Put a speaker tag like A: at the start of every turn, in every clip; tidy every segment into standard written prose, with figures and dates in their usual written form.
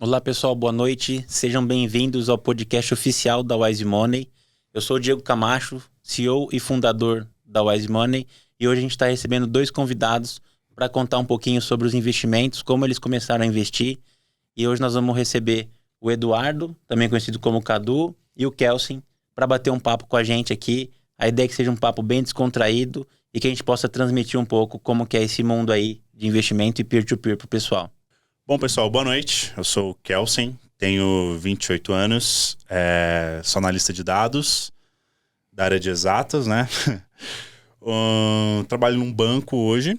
A: Olá pessoal, boa noite. Sejam bem-vindos ao podcast oficial da Wise Money. Eu sou o Diego Camacho, CEO e fundador da Wise Money, e hoje a gente está recebendo dois convidados para contar um pouquinho sobre os investimentos, como eles começaram a investir. E hoje nós vamos receber o Eduardo, também conhecido como Cadu, e o Kelsen, para bater um papo com a gente aqui. A ideia é que seja um papo bem descontraído e que a gente possa transmitir um pouco como que é esse mundo aí de investimento e peer-to-peer para o pessoal.
B: Bom, pessoal, boa noite. Eu sou o Kelsen, tenho 28 anos, sou analista de dados da área de exatas, né? Trabalho num banco hoje.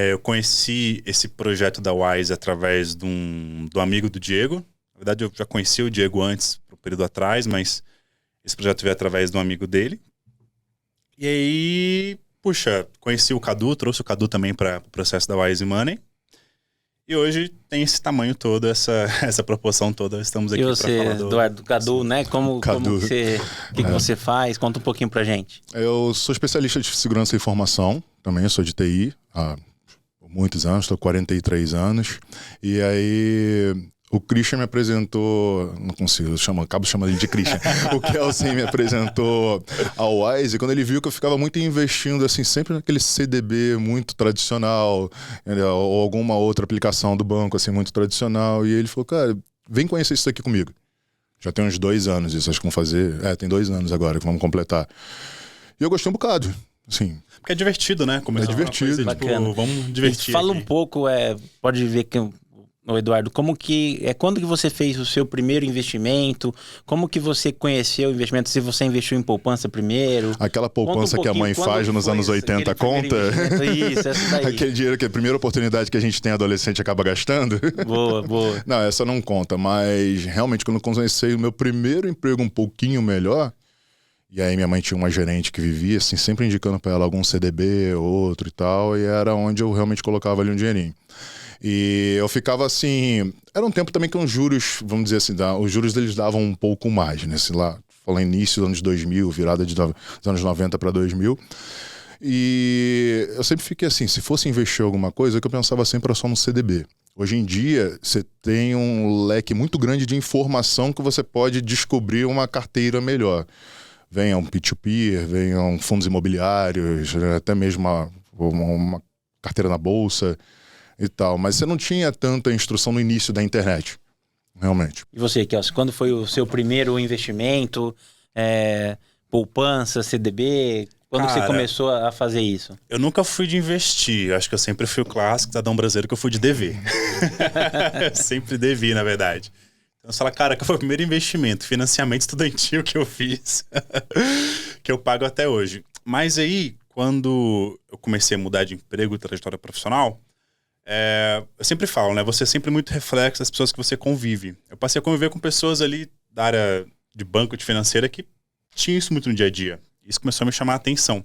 B: Eu conheci esse projeto da Wise através do amigo do Diego. Na verdade, eu já conheci o Diego antes, por um período atrás, mas esse projeto veio através de um amigo dele. E aí, conheci o Cadu, trouxe o Cadu também para o processo da Wise Money. E hoje tem esse tamanho todo, essa proporção toda. Estamos aqui para falar do...
A: Eduardo, Cadu, né? Como que você faz? Conta um pouquinho pra gente.
C: Eu sou especialista de segurança e informação, também sou de TI há muitos anos, estou 43 anos. E aí o Christian me apresentou, não consigo, acabo chamando ele de Christian. O Kelsen me apresentou ao Wise, e quando ele viu que eu ficava muito investindo assim, sempre naquele CDB muito tradicional, ou alguma outra aplicação do banco assim muito tradicional, e ele falou, cara, vem conhecer isso aqui comigo. Já tem uns 2 anos isso, acho que vamos fazer, tem 2 anos agora que vamos completar. E eu gostei um bocado, assim.
B: Porque é divertido, né?
C: É divertido.
B: Coisa, tipo, vamos divertir.
A: Fala
B: aqui.
A: um pouco, pode ver que... Ô Eduardo, quando que você fez o seu primeiro investimento? Como que você conheceu o investimento? Se você investiu em poupança primeiro?
C: Aquela poupança que a mãe faz nos anos 80 conta?
A: Isso, essa daí.
C: Aquele dinheiro que é a primeira oportunidade que a gente tem adolescente acaba gastando?
A: Boa.
C: Não, essa não conta, mas realmente quando eu comecei o meu primeiro emprego um pouquinho melhor, e aí minha mãe tinha uma gerente que vivia assim, sempre indicando para ela algum CDB, outro e tal, e era onde eu realmente colocava ali um dinheirinho. E eu ficava assim... Era um tempo também que os juros, vamos dizer assim, os juros deles davam um pouco mais, né? Assim, lá, falando início dos anos 2000, virada dos anos 90 para 2000. E eu sempre fiquei assim, se fosse investir em alguma coisa, que eu pensava sempre era só no CDB. Hoje em dia, você tem um leque muito grande de informação que você pode descobrir uma carteira melhor. Venham P2P, venham fundos imobiliários, até mesmo uma carteira na bolsa e tal, mas você não tinha tanta instrução no início da internet, realmente.
A: E você, Kelsen, quando foi o seu primeiro investimento? Poupança, CDB? Quando você começou a fazer isso?
B: Eu nunca fui de investir, acho que eu sempre fui o clássico cidadão brasileiro que eu fui de dever. Sempre devi, na verdade. Então você fala, cara, que foi o primeiro investimento, financiamento estudantil que eu fiz, que eu pago até hoje. Mas aí, quando eu comecei a mudar de emprego e trajetória profissional, eu sempre falo, né? Você é sempre muito reflexo das pessoas que você convive. Eu passei a conviver com pessoas ali da área de banco, de financeira, que tinham isso muito no dia a dia. Isso começou a me chamar a atenção.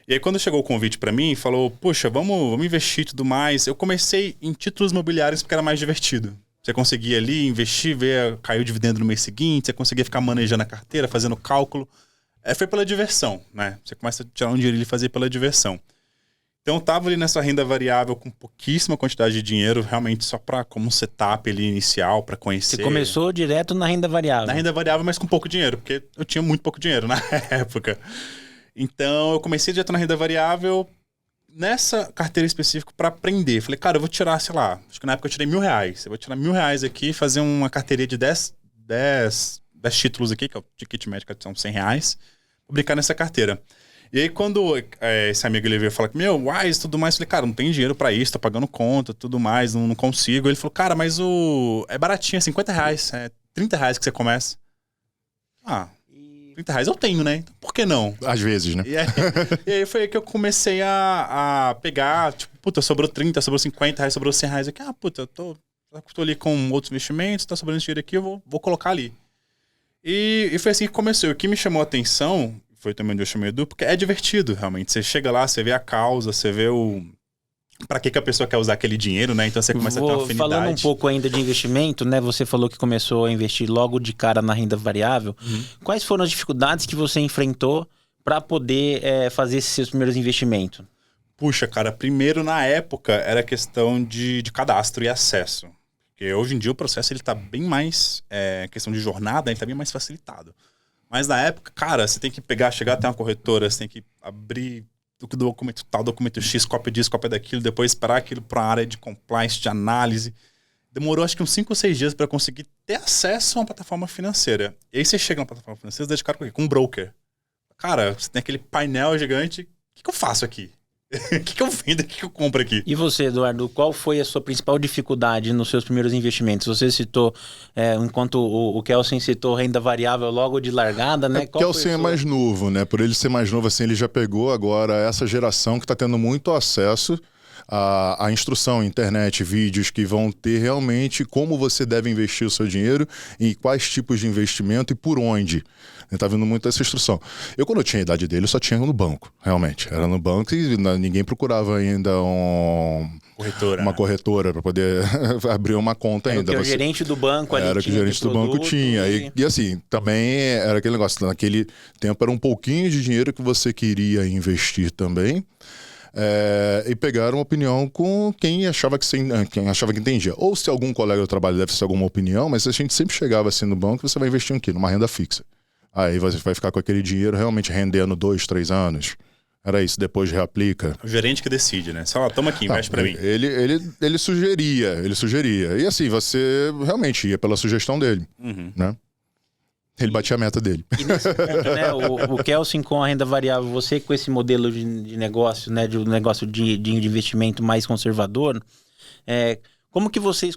B: E aí, quando chegou o convite para mim, falou, puxa, vamos investir e tudo mais. Eu comecei em títulos imobiliários porque era mais divertido. Você conseguia ali investir, ver cair o dividendo no mês seguinte, você conseguia ficar manejando a carteira, fazendo cálculo. Foi pela diversão, né? Você começa a tirar um dinheiro e fazer pela diversão. Então eu tava ali nessa renda variável com pouquíssima quantidade de dinheiro, realmente só como um setup ali inicial, para conhecer.
A: Você começou direto na renda variável?
B: Na renda variável, mas com pouco dinheiro, porque eu tinha muito pouco dinheiro na época. Então eu comecei direto na renda variável, nessa carteira específica para aprender. Falei, cara, eu vou tirar, sei lá, acho que na época eu tirei R$1.000. Eu vou tirar R$1.000 aqui, fazer uma carteirinha de 10 títulos aqui, que é o ticket médio, que são R$100, publicar nessa carteira. E aí, quando esse amigo ele veio falar que, Wise e tudo mais, eu falei, cara, não tem dinheiro pra isso, tá pagando conta, tudo mais, não consigo. Ele falou, cara, mas é baratinho, é R$50, é R$30 que você começa. R$30 eu tenho, né? Então, por que não?
C: Às vezes, né?
B: E aí foi aí que eu comecei a pegar, tipo, puta, sobrou 30, sobrou R$50, sobrou R$100 aqui. Eu tô ali com outros investimentos, tá sobrando esse dinheiro aqui, eu vou colocar ali. E foi assim que começou. O que me chamou a atenção... Foi também onde eu chamei o Edu, porque é divertido, realmente. Você chega lá, você vê a causa, você vê pra que a pessoa quer usar aquele dinheiro, né? Então você começa a ter uma afinidade.
A: Falando um pouco ainda de investimento, né? Você falou que começou a investir logo de cara na renda variável. Quais foram as dificuldades que você enfrentou para poder fazer esses seus primeiros investimentos?
B: Puxa, cara, primeiro na época era questão de cadastro e acesso. Porque hoje em dia o processo ele tá bem mais, questão de jornada, ele tá bem mais facilitado. Mas na época, cara, você tem que chegar até uma corretora, você tem que abrir documento tal, documento X, cópia disso, cópia daquilo, depois esperar aquilo para a área de compliance, de análise. Demorou acho que uns 5 ou 6 dias para conseguir ter acesso a uma plataforma financeira. E aí você chega na plataforma financeira, você deixa com um broker. Cara, você tem aquele painel gigante, o que eu faço aqui? O que eu vendo? O que eu compro aqui?
A: E você, Eduardo, qual foi a sua principal dificuldade nos seus primeiros investimentos? Você citou, enquanto o Kelsen citou renda variável logo de largada, né?
C: O Kelsen é mais novo, né? Por ele ser mais novo, assim, ele já pegou agora essa geração que está tendo muito acesso à instrução, internet, vídeos que vão ter realmente como você deve investir o seu dinheiro e quais tipos de investimento e por onde. Tá vendo muito essa instrução. Quando eu tinha a idade dele, eu só tinha no banco, realmente. Era no banco e ninguém procurava ainda uma corretora para poder abrir uma conta ainda.
A: O gerente do banco ali
C: era
A: tinha.
C: Era o gerente do banco tinha. E assim, também era aquele negócio. Naquele tempo era um pouquinho de dinheiro que você queria investir também. E pegar uma opinião com quem achava que entendia. Ou se algum colega do trabalho deve ser alguma opinião, mas a gente sempre chegava assim no banco, você vai investir em quê? Numa renda fixa. Aí você vai ficar com aquele dinheiro realmente rendendo 2, 3 anos. Era isso, depois reaplica.
B: O gerente que decide, né? Só, toma aqui, investe pra mim.
C: Ele sugeria. E assim, você realmente ia pela sugestão dele, né? Ele batia a meta dele.
A: E nesse ponto, né, o Kelsen com a renda variável, você com esse modelo de negócio, né, de um negócio de investimento mais conservador, como que vocês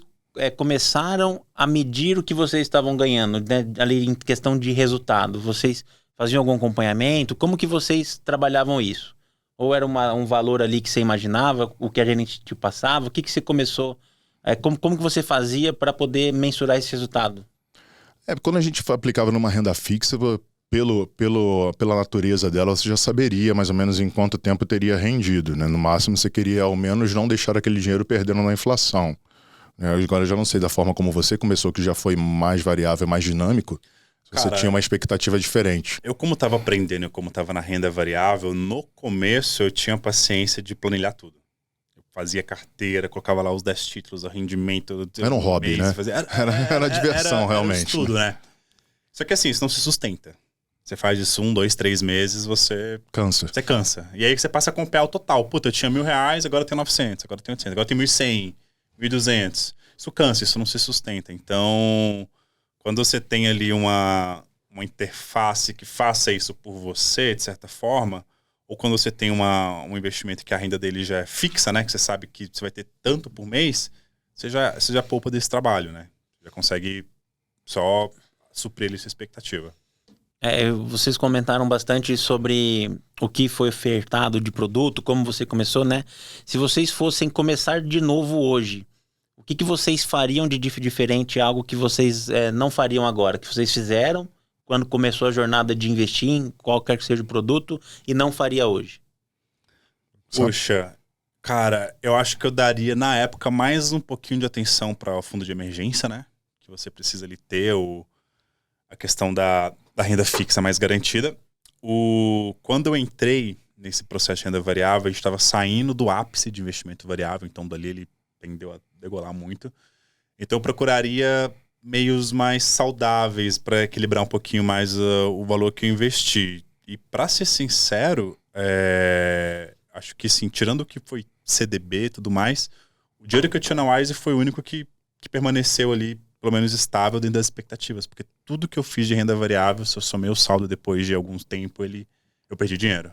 A: começaram a medir o que vocês estavam ganhando, né, ali em questão de resultado? Vocês faziam algum acompanhamento? Como que vocês trabalhavam isso? Ou era um valor ali que você imaginava, o que a gente te passava? O que você começou... como que você fazia para poder mensurar esse resultado?
C: Quando a gente aplicava numa renda fixa, pela natureza dela, você já saberia mais ou menos em quanto tempo teria rendido, né? No máximo, você queria ao menos não deixar aquele dinheiro perdendo na inflação. Agora, eu já não sei da forma como você começou, que já foi mais variável, mais dinâmico. Você tinha uma expectativa diferente.
B: Eu, como estava aprendendo, como estava na renda variável, no começo eu tinha paciência de planilhar tudo. Fazia carteira, colocava lá os 10 títulos, o rendimento.
C: Era um hobby, né? Era diversão, realmente.
B: Era tudo, né? Só que assim, isso não se sustenta. Você faz isso 1, 2, 3 meses, você... Você cansa. E aí você passa a acompanhar o total. Puta, eu tinha R$1.000, agora eu tenho 900, agora eu tenho 800, agora eu tenho 1.100, 1.200. Isso cansa, isso não se sustenta. Então, quando você tem ali uma interface que faça isso por você, de certa forma... Ou quando você tem um investimento que a renda dele já é fixa, né? Que você sabe que você vai ter tanto por mês, você já poupa desse trabalho, né? Já consegue só suprir ali sua expectativa.
A: Vocês comentaram bastante sobre o que foi ofertado de produto, como você começou, né? Se vocês fossem começar de novo hoje, o que vocês fariam de diferente, algo que vocês não fariam agora, que vocês fizeram quando começou a jornada de investir em qualquer que seja o produto e não faria hoje?
B: Puxa, cara, eu acho que eu daria na época mais um pouquinho de atenção para o fundo de emergência, né? Que você precisa ali ter a questão da renda fixa mais garantida. Quando eu entrei nesse processo de renda variável, a gente estava saindo do ápice de investimento variável, então dali ele tendeu a degolar muito. Então eu procuraria meios mais saudáveis para equilibrar um pouquinho mais o valor que eu investi. E para ser sincero, acho que sim, tirando o que foi CDB e tudo mais, o dinheiro que eu tinha na Wise foi o único que permaneceu ali, pelo menos estável dentro das expectativas. Porque tudo que eu fiz de renda variável, se eu somei o saldo depois de algum tempo, eu perdi dinheiro.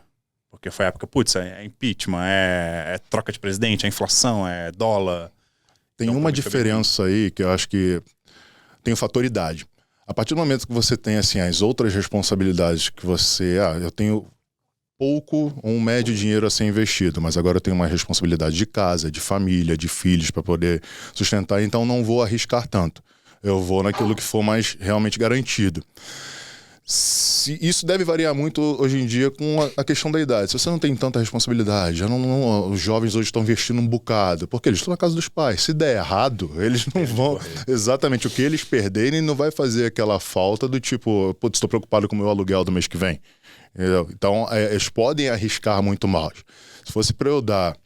B: Porque foi a época, é impeachment, é troca de presidente, é inflação, é dólar.
C: Tem então, uma diferença aí que eu acho que tem o fator idade. A partir do momento que você tem assim, as outras responsabilidades que você... eu tenho pouco ou um médio dinheiro a ser investido, mas agora eu tenho uma responsabilidade de casa, de família, de filhos para poder sustentar, então não vou arriscar tanto. Eu vou naquilo que for mais realmente garantido. Isso deve variar muito hoje em dia com a questão da idade. Se você não tem tanta responsabilidade, os jovens hoje estão investindo um bocado, porque eles estão na casa dos pais. Se der errado, eles não vão... Exatamente, o que eles perderem não vai fazer aquela falta do tipo, putz, estou preocupado com o meu aluguel do mês que vem. Entendeu? Então, eles podem arriscar muito mais. Se fosse para eu dar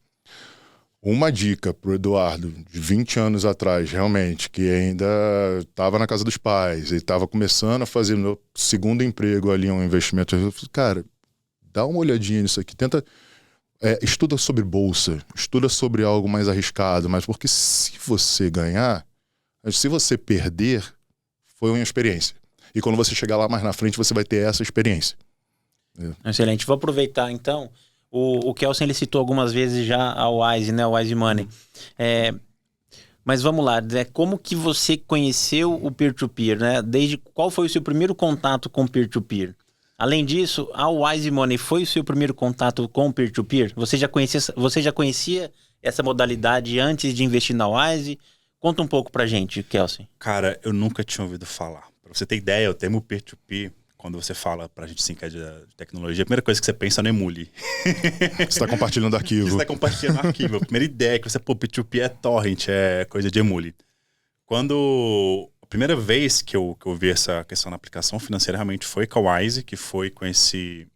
C: Uma dica pro Eduardo, de 20 anos atrás, realmente, que ainda estava na casa dos pais e estava começando a fazer meu segundo emprego ali, um investimento. Eu falei, cara, dá uma olhadinha nisso aqui, tenta... estuda sobre bolsa, estuda sobre algo mais arriscado, mas porque se você ganhar, se você perder, foi uma experiência. E quando você chegar lá mais na frente, você vai ter essa experiência.
A: Excelente. Vou aproveitar, então. O Kelsen, ele citou algumas vezes já a Wise, né? O Wise Money. Mas vamos lá, como que você conheceu o peer-to-peer, né? Qual foi o seu primeiro contato com peer-to-peer? Além disso, a Wise Money foi o seu primeiro contato com peer-to-peer? Você já conhecia essa modalidade antes de investir na Wise? Conta um pouco pra gente, Kelsen.
B: Cara, eu nunca tinha ouvido falar. Pra você ter ideia, o termo peer-to-peer, quando você fala pra gente assim, que é de tecnologia, a primeira coisa que você pensa no Emule.
C: Você tá compartilhando arquivo.
B: Você tá compartilhando arquivo. A primeira ideia é que você, peer-to-peer é torrent, é coisa de Emule. A primeira vez que eu vi essa questão na aplicação financeira realmente foi com a Wise, que foi com esse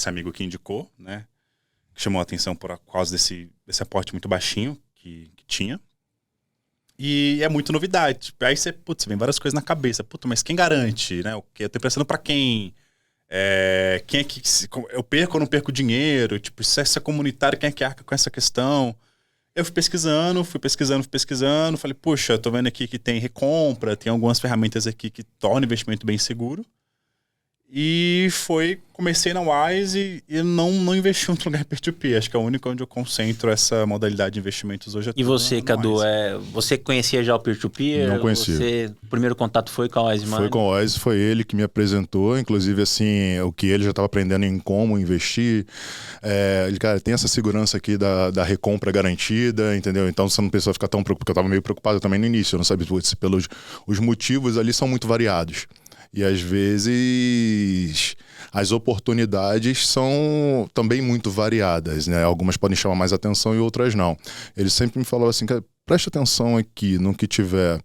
B: amigo que indicou, né? Que chamou a atenção por causa desse aporte muito baixinho que tinha. E é muito novidade. Aí você vem várias coisas na cabeça. Mas quem garante, né? Eu tô pensando pra quem? Quem é que... Eu perco ou não perco dinheiro? Tipo, se é comunitário, quem é que arca com essa questão? Eu fui pesquisando. Falei, puxa, tô vendo aqui que tem recompra, tem algumas ferramentas aqui que tornam o investimento bem seguro. E comecei na Wise e não investi em outro lugar peer-to-peer. Acho que é o único onde eu concentro essa modalidade de investimentos hoje.
A: E você, Cadu, você conhecia já o peer-to-peer?
C: Não conhecia.
A: O primeiro contato foi com a Wise Money?
C: Foi com a Wise, foi ele que me apresentou. Inclusive, assim, o que ele já estava aprendendo em como investir. Ele, cara, tem essa segurança aqui da recompra garantida, entendeu? Então você não precisa ficar tão preocupado, porque eu estava meio preocupado também no início. Eu não sabia, os motivos ali são muito variados. E às vezes as oportunidades são também muito variadas, né? Algumas podem chamar mais atenção e outras não. Ele sempre me falou assim, cara, preste atenção aqui no que tiver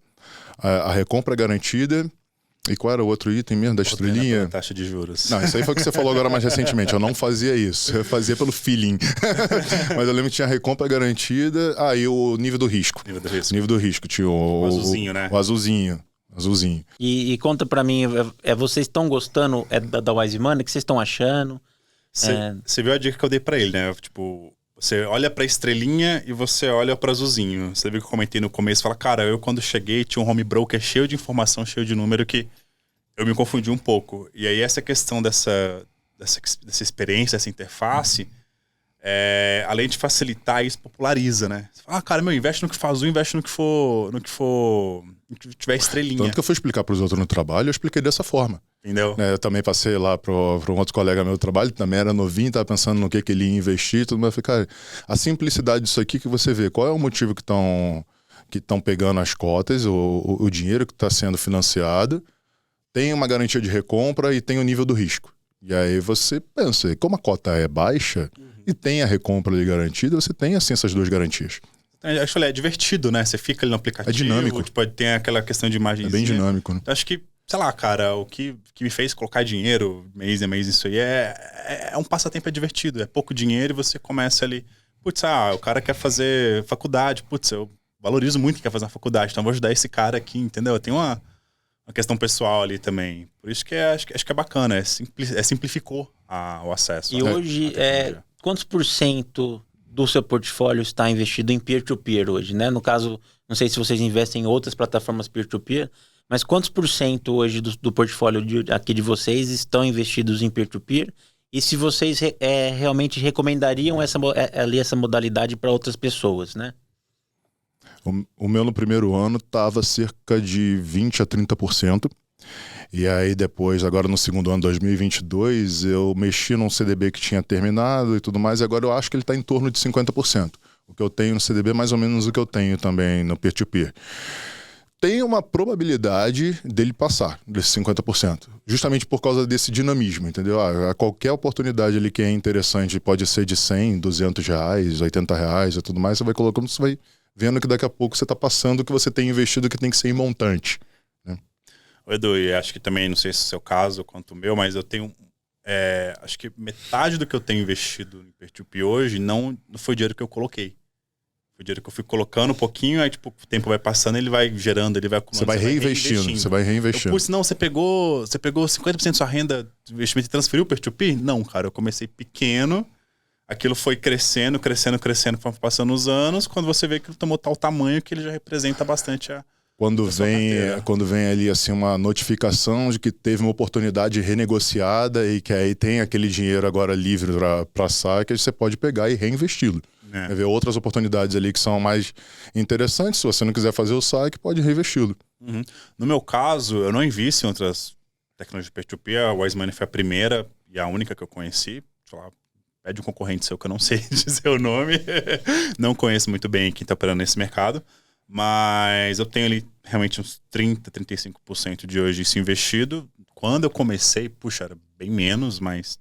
C: a recompra garantida. E qual era o outro item mesmo da estrelinha?
B: Taxa de juros.
C: Não, isso aí foi o que você falou agora mais recentemente. Eu não fazia isso. Eu fazia pelo feeling. Mas eu lembro que tinha a recompra garantida. E o nível do risco. Nível do risco. Tinha o
B: azulzinho, né?
C: O azulzinho.
A: E conta pra mim, vocês estão gostando da Wise Money? O que vocês estão achando?
B: Você viu a dica que eu dei pra ele, né? Tipo, você olha pra estrelinha e você olha pra azulzinho. Você viu que eu comentei no começo, fala, cara, eu quando cheguei tinha um home broker cheio de informação, cheio de número que eu me confundi um pouco. E aí essa questão dessa experiência, dessa interface, além de facilitar, isso populariza, né? Você fala, cara, investe no que faz, investe no que tiver estrelinha.
C: Tanto que eu fui explicar para os outros no trabalho, eu expliquei dessa forma.
B: Entendeu?
C: Eu também passei lá para um outro colega meu do trabalho, também era novinho, tava pensando no que ele ia investir, tudo mais. Eu falei, cara, a simplicidade disso aqui que você vê, qual é o motivo que estão pegando as cotas, o dinheiro que está sendo financiado, tem uma garantia de recompra e tem o nível do risco. E aí você pensa, como a cota é baixa e tem a recompra ali garantida, você tem assim essas duas garantias.
B: Acho que é divertido, né? Você fica ali no aplicativo.
C: É dinâmico.
B: Pode ter aquela questão de imagem.
C: É bem dinâmico, né?
B: Acho que, sei lá, cara, o que me fez colocar dinheiro mês a mês, isso aí é um passatempo, é divertido. É pouco dinheiro e você começa ali. Putz, o cara quer fazer faculdade. Putz, eu valorizo muito que quer fazer uma faculdade, então vou ajudar esse cara aqui, entendeu? Tem uma questão pessoal ali também. Por isso que acho que é bacana, simplificou o acesso.
A: E hoje, quantos % do seu portfólio está investido em peer-to-peer hoje, né? No caso, não sei se vocês investem em outras plataformas peer-to-peer, mas quantos % hoje do portfólio aqui de vocês estão investidos em peer-to-peer? E se vocês realmente recomendariam essa modalidade para outras pessoas, né?
C: O meu no primeiro ano estava cerca de 20% a 30%. E aí depois, agora no segundo ano, 2022, eu mexi num CDB que tinha terminado e tudo mais, e agora eu acho que ele está em torno de 50%. O que eu tenho no CDB é mais ou menos o que eu tenho também no peer-to-peer. Tem uma probabilidade dele passar desses 50%, justamente por causa desse dinamismo, entendeu? A qualquer oportunidade ali que é interessante, pode ser de 100, 200 reais, 80 reais e tudo mais, você vai colocando, você vai vendo que daqui a pouco você está passando o que você tem investido, que tem que ser em montante.
B: Edu, e acho que também, não sei se é o seu caso quanto o meu, mas eu tenho, acho que metade do que eu tenho investido em peer-to-peer hoje não foi dinheiro que eu coloquei. Foi dinheiro que eu fui colocando um pouquinho, aí tipo, o tempo vai passando, ele vai gerando, ele vai acumulando.
C: Você vai reinvestindo, você vai reinvestindo.
B: Putz, não, você pegou 50% da sua renda de investimento e transferiu para peer-to-peer? Não, cara, eu comecei pequeno, aquilo foi crescendo, conforme passando os anos, quando você vê que ele tomou tal tamanho que ele já representa bastante a... Quando
C: vem ali assim uma notificação de que teve uma oportunidade renegociada e que aí tem aquele dinheiro agora livre para saque, você pode pegar e reinvesti-lo. Ver outras oportunidades ali que são mais interessantes. Se você não quiser fazer o saque, pode reinvesti-lo.
B: Uhum. No meu caso, eu não invisto em outras tecnologias de peer-to-peer. A Wise Money foi a primeira e a única que eu conheci. Sei lá, pede um concorrente seu que eu não sei dizer o nome. Não conheço muito bem quem está operando nesse mercado. Mas eu tenho ali realmente uns 30, 35% de hoje isso investido. Quando eu comecei, puxa, era bem menos, mas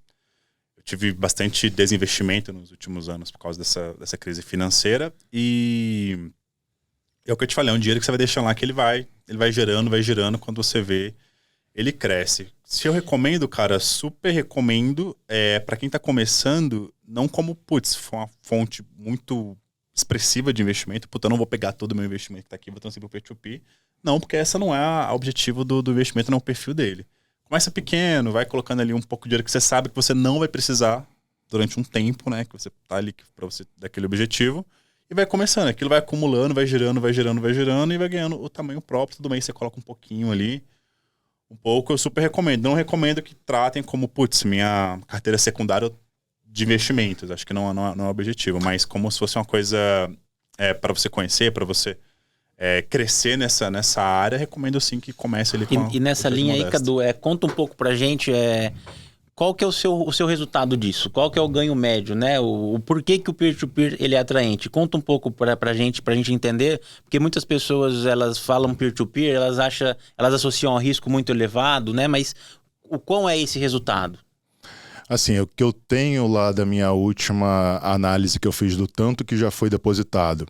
B: eu tive bastante desinvestimento nos últimos anos por causa dessa crise financeira. E é o que eu te falei, é um dinheiro que você vai deixando lá que ele vai gerando, quando você vê, ele cresce. Se eu recomendo, cara, super recomendo, para quem tá começando, não como, foi uma fonte muito expressiva de investimento, eu não vou pegar todo o meu investimento que tá aqui e vou transferir pro P2P. Não, porque essa não é o objetivo do investimento, não é o perfil dele. Começa pequeno, vai colocando ali um pouco de dinheiro que você sabe que você não vai precisar durante um tempo, né? Que você tá ali para você daquele objetivo. E vai começando, aquilo vai acumulando, vai girando e vai ganhando o tamanho próprio. Todo mês você coloca um pouquinho ali. Um pouco, eu super recomendo. Não recomendo que tratem como, minha carteira secundária de investimentos. Acho que não é o objetivo, mas como se fosse uma coisa para você conhecer, para você crescer nessa área, recomendo sim que comece ali com
A: E nessa linha aí, Cadu, conta um pouco pra gente qual que é o seu resultado disso? Qual que é o ganho médio, né? O porquê que o peer-to-peer ele é atraente? Conta um pouco pra gente entender, porque muitas pessoas, elas falam peer-to-peer, elas associam a risco muito elevado, né? Mas o qual é esse resultado?
C: Assim, o que eu tenho lá da minha última análise que eu fiz do tanto que já foi depositado,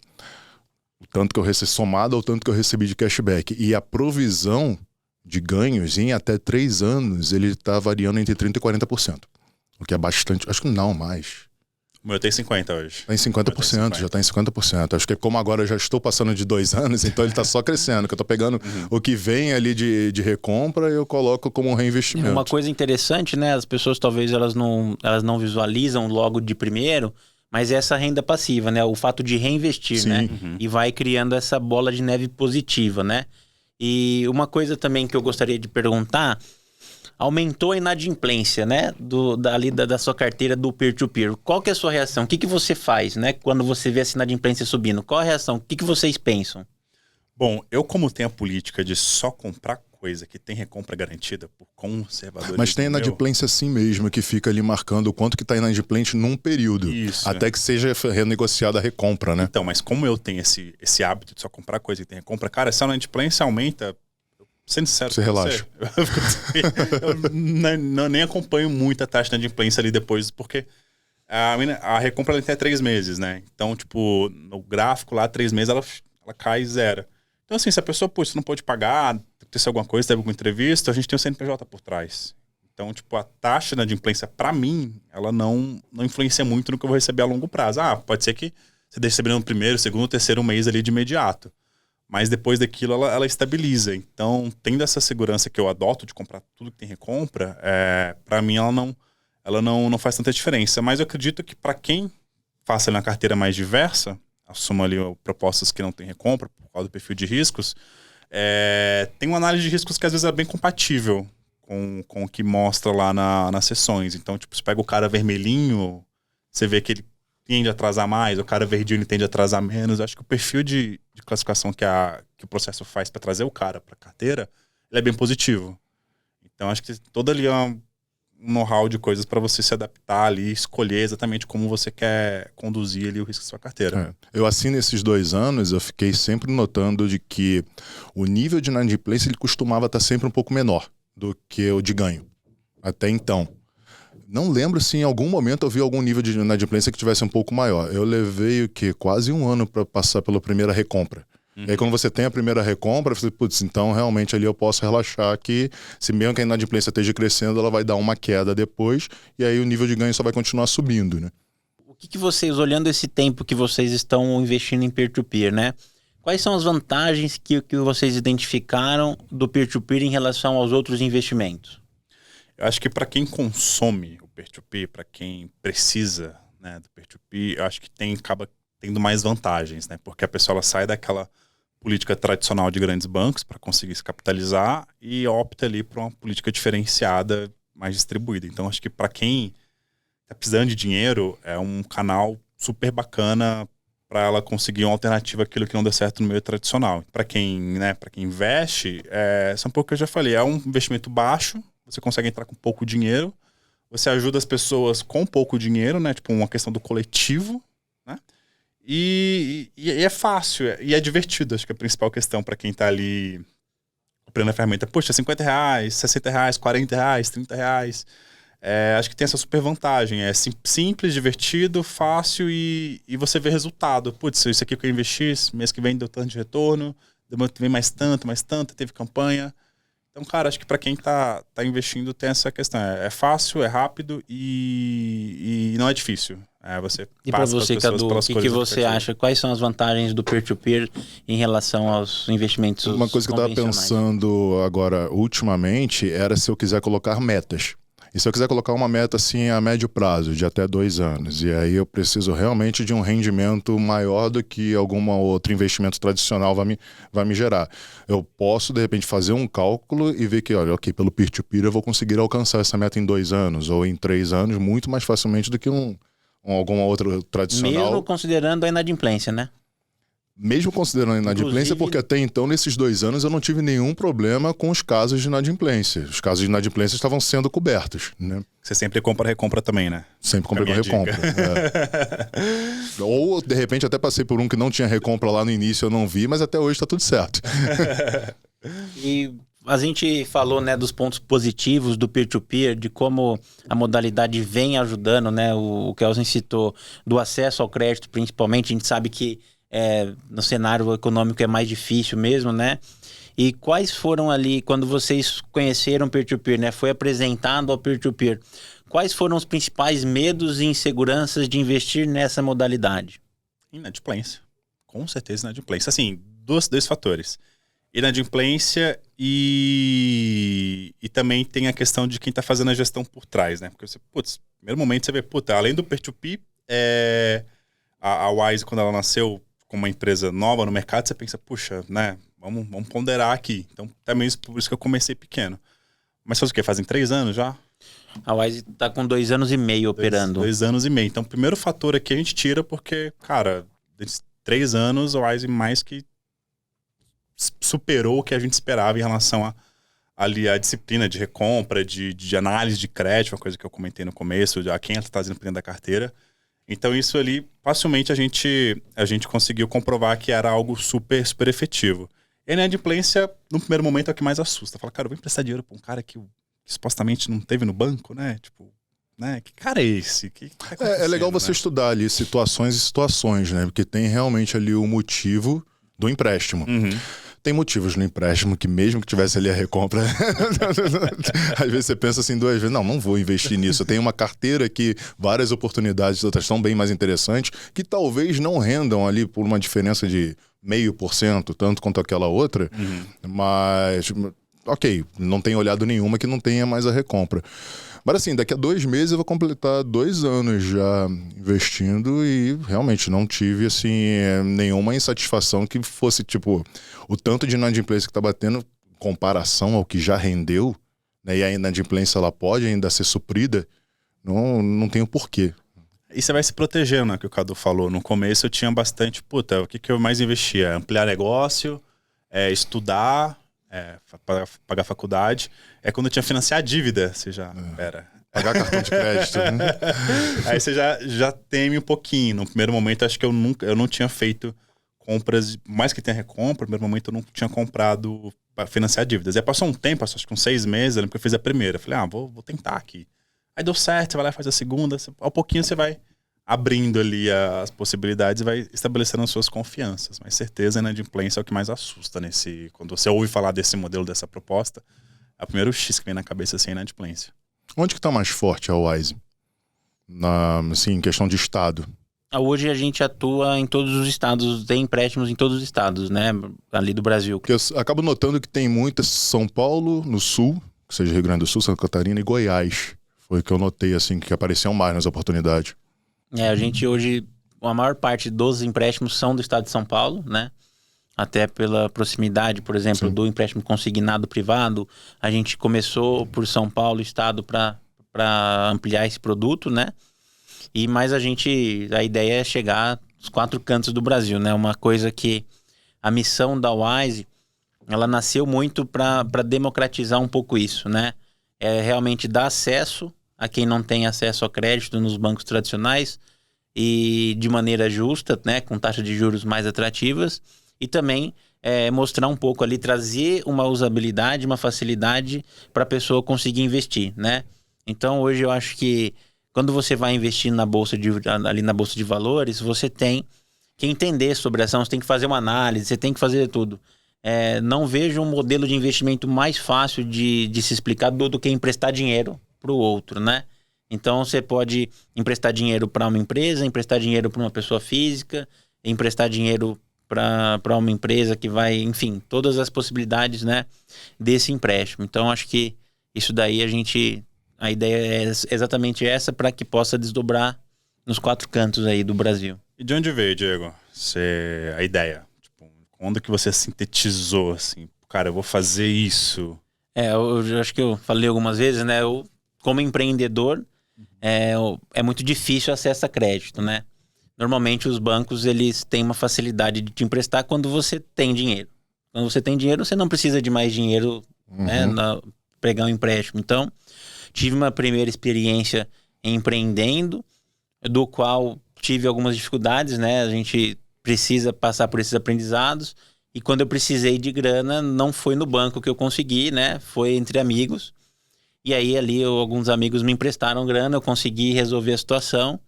C: o tanto que eu recebi somado ao tanto que eu recebi de cashback e a provisão de ganhos em até 3 anos, ele está variando entre 30% e 40%. O que é bastante, acho que não mais.
B: O meu tem 50% hoje.
C: Está em 50%, já está em 50%. Acho que como agora eu já estou passando de 2 anos, então ele está só crescendo. Que eu estou pegando o que vem ali de recompra e eu coloco como um reinvestimento.
A: Uma coisa interessante, né? As pessoas talvez elas não visualizam logo de primeiro, mas essa renda passiva, né? O fato de reinvestir,
C: Sim.
A: né? E vai criando essa bola de neve positiva, né? E uma coisa também que eu gostaria de perguntar... Aumentou a inadimplência, né? Da sua carteira do peer-to-peer. Qual que é a sua reação? O que você faz, né? Quando você vê essa inadimplência subindo? Qual a reação? O que vocês pensam?
B: Bom, eu como tenho a política de só comprar coisa que tem recompra garantida por conservadorismo.
C: Mas tem inadimplência assim mesmo, que fica ali marcando o quanto que está inadimplente num período.
B: Isso.
C: Até que seja renegociada a recompra, né?
B: Então, mas como eu tenho esse hábito de só comprar coisa que tem recompra, cara, essa inadimplência aumenta... Sendo sincero,
C: você relaxa.
B: Eu nem acompanho muito a taxa de inadimplência ali depois, porque a recompra ela tem 3 meses, né? Então, tipo, no gráfico lá, 3 meses, ela cai 0. Então, assim, se a pessoa, você não pode pagar, aconteceu alguma coisa, teve alguma entrevista, a gente tem o CNPJ por trás. Então, tipo, a taxa de inadimplência, pra mim, ela não influencia muito no que eu vou receber a longo prazo. Pode ser que você deixe recebendo no primeiro, segundo, terceiro mês ali de imediato. Mas depois daquilo ela estabiliza. Então, tendo essa segurança que eu adoto de comprar tudo que tem recompra, para mim ela não faz tanta diferença. Mas eu acredito que para quem faça ali uma carteira mais diversa, assuma ali propostas que não tem recompra, por causa do perfil de riscos, tem uma análise de riscos que às vezes é bem compatível com o que mostra lá nas sessões. Então, tipo, você pega o cara vermelhinho, você vê que ele tende a atrasar mais, o cara verdinho tende a atrasar menos. Eu acho que o perfil de classificação que o processo faz para trazer o cara para a carteira, ele é bem positivo. Então, acho que todo ali é um know-how de coisas para você se adaptar ali, escolher exatamente como você quer conduzir ali o risco da sua carteira.
C: Eu, assim, nesses 2 anos, eu fiquei sempre notando de que o nível de inadimplência ele costumava estar sempre um pouco menor do que o de ganho. Até então. Não lembro se em algum momento eu vi algum nível de inadimplência que tivesse um pouco maior. Eu levei quase 1 ano para passar pela primeira recompra. E aí quando você tem a primeira recompra, você putz, então realmente ali eu posso relaxar que se mesmo que a inadimplência esteja crescendo, ela vai dar uma queda depois e aí o nível de ganho só vai continuar subindo, né?
A: que vocês, olhando esse tempo que vocês estão investindo em peer-to-peer, né? Quais são as vantagens que vocês identificaram do peer-to-peer em relação aos outros investimentos?
B: Eu acho que para quem consome o peer-to-peer, para quem precisa, né, do peer-to-peer, eu acho que acaba tendo mais vantagens, né? Porque a pessoa ela sai daquela política tradicional de grandes bancos para conseguir se capitalizar e opta ali por uma política diferenciada, mais distribuída. Então, acho que para quem está precisando de dinheiro, é um canal super bacana para ela conseguir uma alternativa àquilo que não deu certo no meio tradicional. Para quem, né, para quem investe, são um pouco que eu já falei, é um investimento baixo, você consegue entrar com pouco dinheiro, você ajuda as pessoas com pouco dinheiro, né, tipo uma questão do coletivo, né, e é fácil, e é divertido, acho que é a principal questão para quem está ali aprendendo a ferramenta. Poxa, R$50, R$60, R$40, R$30, acho que tem essa super vantagem. É simples, divertido, fácil e você vê resultado. Putz, isso aqui que eu investi, mês que vem deu tanto de retorno, demora que vem mais tanto, teve campanha. Então, cara, acho que para quem tá investindo tem essa questão. É fácil, é rápido e não é difícil. Você
A: e para você, Cadu, o que você acha? Quais são as vantagens do peer-to-peer em relação aos investimentos convencionais?
C: Uma coisa que eu estava pensando agora, ultimamente, era se eu quiser colocar metas. E se eu quiser colocar uma meta assim a médio prazo, de até 2 anos, e aí eu preciso realmente de um rendimento maior do que algum outro investimento tradicional vai me gerar. Eu posso, de repente, fazer um cálculo e ver que, olha, ok, pelo peer-to-peer eu vou conseguir alcançar essa meta em 2 anos ou em 3 anos muito mais facilmente do que alguma outra tradicional.
A: Mesmo considerando a inadimplência, né?
C: Mesmo considerando a inadimplência, porque até então, nesses 2 anos, eu não tive nenhum problema com os casos de inadimplência. Os casos de inadimplência estavam sendo cobertos, né?
B: Você sempre compra recompra também, né?
C: Sempre comprei com recompra. Ou, de repente, até passei por um que não tinha recompra lá no início, eu não vi, mas até hoje está tudo certo.
A: E a gente falou, né, dos pontos positivos do peer-to-peer, de como a modalidade vem ajudando, né? O Kelsen citou do acesso ao crédito, principalmente. A gente sabe que no cenário econômico é mais difícil mesmo, né? E quais foram ali, quando vocês conheceram peer-to-peer, né? Foi apresentado ao peer-to-peer. Quais foram os principais medos e inseguranças de investir nessa modalidade?
B: Inadimplência. Com certeza inadimplência. Assim, dois fatores. Inadimplência e também tem a questão de quem está fazendo a gestão por trás, né? Porque você, primeiro momento você vê, além do peer-to-peer, a Wise, quando ela nasceu como uma empresa nova no mercado, você pensa, puxa, né, vamos ponderar aqui. Então, também por isso que eu comecei pequeno. Mas faz o quê? Fazem 3 anos já?
A: A Wise está com 2 anos e meio operando.
B: 2 anos e meio. Então, o primeiro fator aqui a gente tira porque, cara, desses 3 anos, a Wise mais que superou o que a gente esperava em relação ali a disciplina de recompra, de análise de crédito, uma coisa que eu comentei no começo, a quem ela está fazendo dentro da carteira. Então isso ali, facilmente a gente conseguiu comprovar que era algo super, super efetivo. E a inadimplência, no primeiro momento, é o que mais assusta. Fala, cara, eu vou emprestar dinheiro para um cara que supostamente não teve no banco, né? Tipo, né? Que cara é esse? Que tá
C: é legal você estudar ali situações e situações, né? Porque tem realmente ali o motivo do empréstimo.
B: Uhum.
C: Tem motivos no empréstimo que mesmo que tivesse ali a recompra, às vezes você pensa assim 2 vezes, não vou investir nisso. Eu tenho uma carteira que várias oportunidades outras estão bem mais interessantes, que talvez não rendam ali por uma diferença de 0,5%, tanto quanto aquela outra, mas ok, não tenho olhado nenhuma que não tenha mais a recompra. Mas assim, daqui a 2 meses eu vou completar 2 anos já investindo e realmente não tive assim nenhuma insatisfação que fosse tipo o tanto de inadimplência que está batendo em comparação ao que já rendeu, né? E a inadimplência ela pode ainda ser suprida, não tem o porquê.
B: E você vai se protegendo, né? Que o Cadu falou. No começo eu tinha bastante, o que eu mais investia? Ampliar negócio, estudar, pagar faculdade. Quando eu tinha financiar a dívida, você já...
C: Pagar cartão de crédito. Né?
B: Aí você já teme um pouquinho. No primeiro momento, acho que eu não tinha feito compras, mais que tenha recompra, no primeiro momento eu não tinha comprado para financiar dívidas. Aí passou um tempo, acho que uns 6 meses, eu lembro que eu fiz a primeira. Eu falei, vou tentar aqui. Aí deu certo, você vai lá e faz a segunda. Ao pouquinho você vai abrindo ali as possibilidades e vai estabelecendo as suas confianças. Mas certeza, a inadimplência é o que mais assusta quando você ouve falar desse modelo, dessa proposta. É o primeiro X que vem na cabeça assim, a inadimplência.
C: Onde que tá mais forte a Wise? assim, em questão de estado?
A: Hoje a gente atua em todos os estados, tem empréstimos em todos os estados, né? Ali do Brasil.
C: Porque eu acabo notando que tem muitas São Paulo, no sul, que seja Rio Grande do Sul, Santa Catarina e Goiás. Foi o que eu notei, assim, que apareciam mais nas oportunidades.
A: A gente hoje, a maior parte dos empréstimos são do estado de São Paulo, né? Até pela proximidade, por exemplo, do empréstimo consignado privado. A gente começou por São Paulo, estado, para ampliar esse produto, né? Mas a ideia é chegar aos 4 cantos do Brasil, né? Uma coisa que a missão da Wise, ela nasceu muito para democratizar um pouco isso, né? É realmente dar acesso a quem não tem acesso ao crédito nos bancos tradicionais e de maneira justa, né? Com taxas de juros mais atrativas e também mostrar um pouco ali, trazer uma usabilidade, uma facilidade para a pessoa conseguir investir, né? Então hoje eu acho que quando você vai investir ali na Bolsa de Valores, você tem que entender sobre a ação, você tem que fazer uma análise, você tem que fazer tudo. Não vejo um modelo de investimento mais fácil de se explicar do que emprestar dinheiro para o outro, né? Então você pode emprestar dinheiro para uma empresa, emprestar dinheiro para uma pessoa física, emprestar dinheiro para uma empresa que vai, enfim, todas as possibilidades, né, desse empréstimo. Então acho que isso daí a ideia é exatamente essa, para que possa desdobrar nos 4 cantos aí do Brasil.
B: E de onde veio, Diego, a ideia? Tipo, quando que você sintetizou, assim, cara, eu vou fazer isso?
A: Eu acho que eu falei algumas vezes, né? Como empreendedor, é muito difícil acesso a crédito, né? Normalmente os bancos, eles têm uma facilidade de te emprestar quando você tem dinheiro. Quando você tem dinheiro, você não precisa de mais dinheiro, né? Pegar um empréstimo. Então, tive uma primeira experiência empreendendo, do qual tive algumas dificuldades, né? A gente precisa passar por esses aprendizados. E quando eu precisei de grana, não foi no banco que eu consegui, né? Foi entre amigos. E aí ali alguns amigos me emprestaram grana, eu consegui resolver a situação.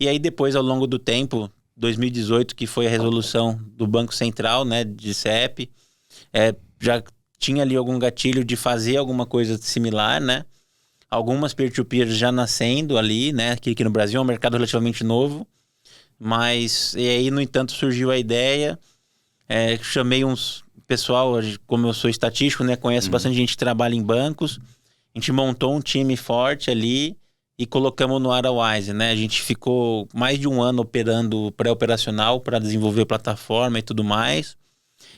A: E aí depois, ao longo do tempo, 2018, que foi a resolução do Banco Central, né? De CEP, já tinha ali algum gatilho de fazer alguma coisa similar, né? Algumas peer-to-peer já nascendo ali, né? Aqui no Brasil é um mercado relativamente novo. Mas, e aí, no entanto, surgiu a ideia. Chamei uns pessoal, como eu sou estatístico, né? Conheço bastante gente que trabalha em bancos. A gente montou um time forte ali e colocamos no ar a Wise, né? A gente ficou mais de 1 ano operando pré-operacional para desenvolver a plataforma e tudo mais.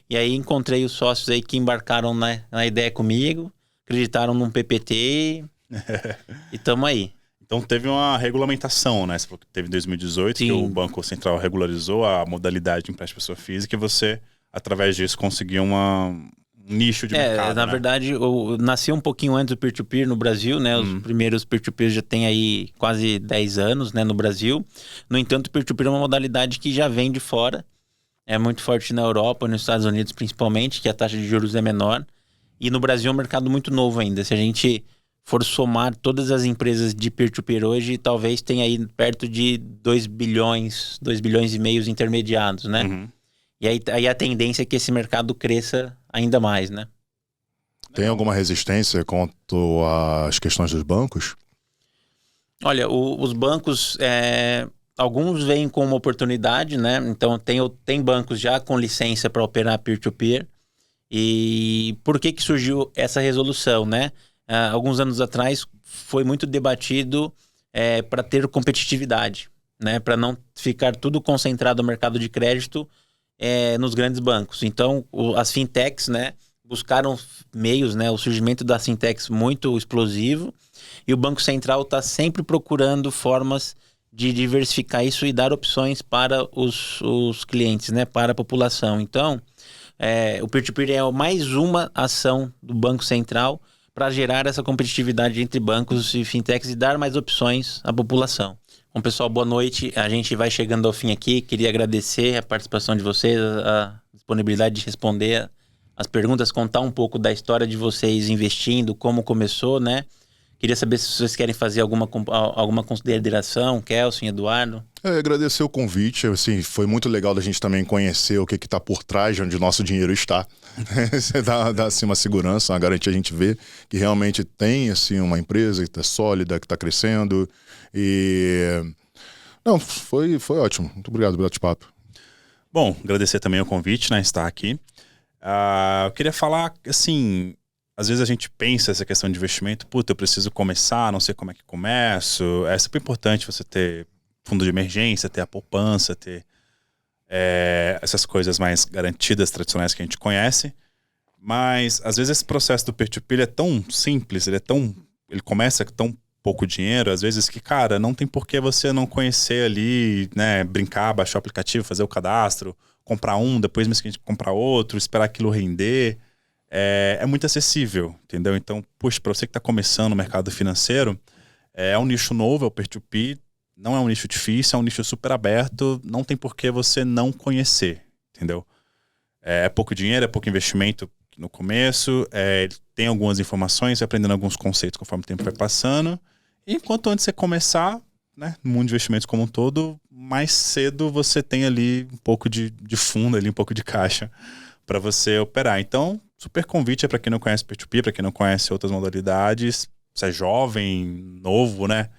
A: E aí encontrei os sócios aí que embarcaram na ideia comigo, acreditaram num PPT e tamo aí.
B: Então teve uma regulamentação, né? Você falou que teve em 2018, Sim. que o Banco Central regularizou a modalidade de empréstimo pessoa física e você, através disso, conseguiu um nicho de mercado,
A: na verdade, eu nasci um pouquinho antes do peer-to-peer no Brasil, né? Os primeiros peer-to-peer já tem aí quase 10 anos, né, no Brasil. No entanto, o peer-to-peer é uma modalidade que já vem de fora. É muito forte na Europa, nos Estados Unidos principalmente, que a taxa de juros é menor. E no Brasil é um mercado muito novo ainda. Se a gente for somar todas as empresas de peer-to-peer hoje, talvez tenha aí perto de 2 bilhões e meio intermediados, né? E aí a tendência é que esse mercado cresça ainda mais, né?
C: Tem alguma resistência quanto às questões dos bancos?
A: Olha, os bancos, alguns vêm com uma oportunidade, né? Então tem bancos já com licença para operar peer-to-peer. E por que surgiu essa resolução, né? Alguns anos atrás foi muito debatido para ter competitividade, né? Para não ficar tudo concentrado no mercado de crédito nos grandes bancos. Então, as fintechs, né, buscaram meios, né, o surgimento das fintechs muito explosivo, e o Banco Central está sempre procurando formas de diversificar isso e dar opções para os clientes, né, para a população. Então, o peer-to-peer é mais uma ação do Banco Central para gerar essa competitividade entre bancos e fintechs e dar mais opções à população. Bom, pessoal, boa noite. A gente vai chegando ao fim aqui. Queria agradecer a participação de vocês, a disponibilidade de responder as perguntas, contar um pouco da história de vocês investindo, como começou, né? Queria saber se vocês querem fazer alguma consideração, Kelson, Eduardo.
C: Agradecer o convite, assim, foi muito legal da gente também conhecer o que está por trás de onde o nosso dinheiro está. Você dá assim, uma segurança, uma garantia, a gente vê que realmente tem assim, uma empresa que está sólida, que está crescendo. Não, foi ótimo. Muito obrigado pelo bate-papo.
B: Bom, agradecer também o convite, né, estar aqui. Eu queria falar, assim, às vezes a gente pensa essa questão de investimento, puta, eu preciso começar, não sei como é que começo. É super importante você ter fundo de emergência, ter a poupança, ter essas coisas mais garantidas, tradicionais que a gente conhece. Mas, às vezes, esse processo do peer-to-peer é tão simples, ele começa com tão pouco dinheiro, às vezes, que, cara, não tem por que você não conhecer ali, né, brincar, baixar o aplicativo, fazer o cadastro, comprar depois mês seguinte comprar outro, esperar aquilo render. É muito acessível, entendeu? Então, puxa, para você que está começando no mercado financeiro, é um nicho novo, é o peer-to-peer, não é um nicho difícil, é um nicho super aberto, não tem por que você não conhecer, entendeu? É pouco dinheiro, é pouco investimento no começo, tem algumas informações, vai aprendendo alguns conceitos conforme o tempo vai passando, e enquanto antes você começar, né, no mundo de investimentos como um todo, mais cedo você tem ali um pouco de fundo, ali, um pouco de caixa para você operar. Então, super convite para quem não conhece Peer-to-Peer, para quem não conhece outras modalidades, você é jovem, novo, né,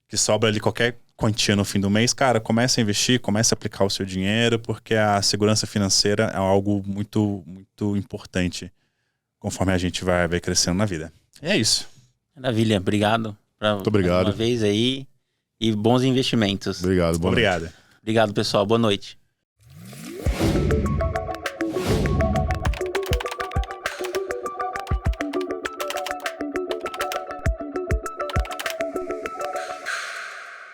B: que sobra ali qualquer quantia no fim do mês, cara, comece a investir, comece a aplicar o seu dinheiro, porque a segurança financeira é algo muito, muito importante conforme a gente vai crescendo na vida. E é isso.
A: Maravilha, obrigado.
C: Muito obrigado.
A: Mais uma vez aí, e bons investimentos.
C: Obrigado.
B: Obrigado.
A: Obrigado, pessoal. Boa noite.